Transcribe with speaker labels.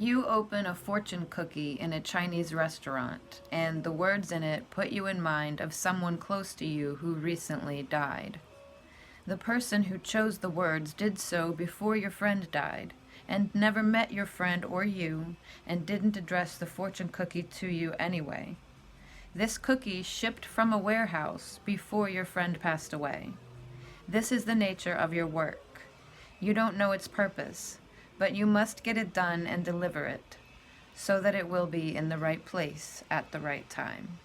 Speaker 1: You open a fortune cookie in a Chinese restaurant, and the words in it put you in mind of someone close to you who recently died. The person who chose the words did so before your friend died, and never met your friend or you, and didn't address the fortune cookie to you anyway. This cookie shipped from a warehouse before your friend passed away. This is the nature of your work. You don't know its purpose, but you must get it done and deliver it, so that it will be in the right place at the right time.